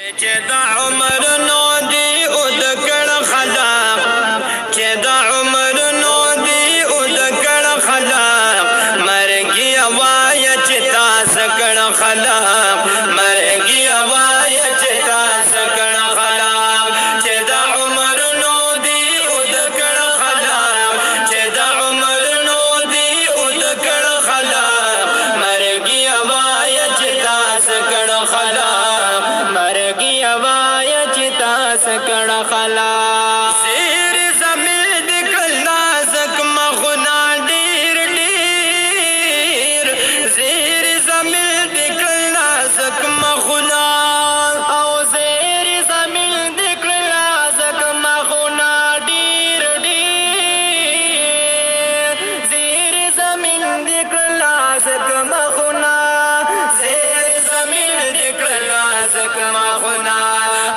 چې د عمر نو دی او د کړ خلاق چې د عمر نو دی او د کړ خلاق مرګي وای چې تاسو کړ خلاق مرګي وای چې تاسو کړ خلاق چې د عمر نو دی او د کړ خلاق چې د عمر نو دی او د کړ خلاق مرګي وای چې تاسو کړ خلاق مرګي وای چې تاسو کړ خلاق سیر زمین د کلا زک مخنا ډیر ډیر زیر زمین د کلا زک مخنا او زیر زمین د کلا زک مخنا ډیر ډیر زیر زمین د کلا زک مخنا زیر زمین د کلا زک مخنا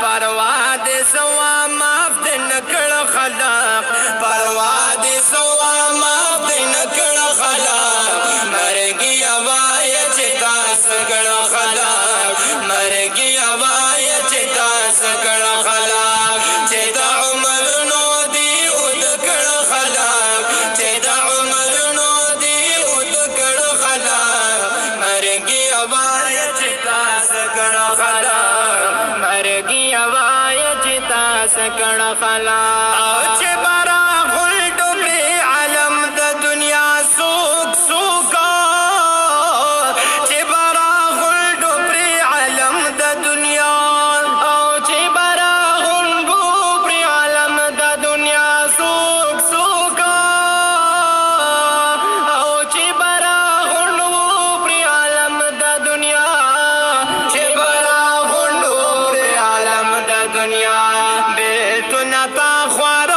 پروا دې سوا معاف دې نکړ خلاق پروا دې سوا معاف دې نکړ خلاق مرګي وای چې تاسو کړ خلاق مرګي وای چې تاسو کړ خلاق چې د عمر نو دی او د کړ خلاق چې د عمر نو دی او د کړ خلاق مرګي وای چې تاسو کړ خلاق مرګي وای چې تاسو کړ خلاق او چې برا غل ډوبې عالم د دنیا سوک سوکا چې برا غل ډوبې عالم د دنیا او چې برا غل ډوبې عالم د دنیا سوک سوکا او چې برا غل ډوبې عالم د دنیا چې برا غل ډوبې عالم د دنیا بیلتون تا خوار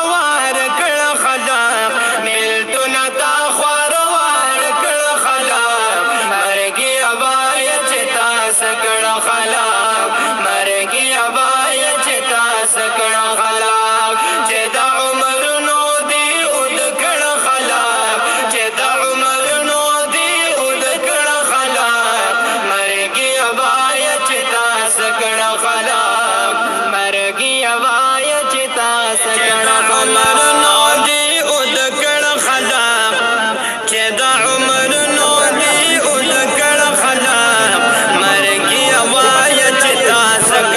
کړ خلاق بیلتون تا خوار کړ خلاق مرګي وای چې تاسو کړ خلاق مرګي وای چې تاسو کړ خلاق چې د عمر نو دی او د کړ خلاق چې د عمر نو دی او د کړ خلاق مرګي وای چې تاسو کړ خلاق مرګي وای چې تاسو کړ خلاق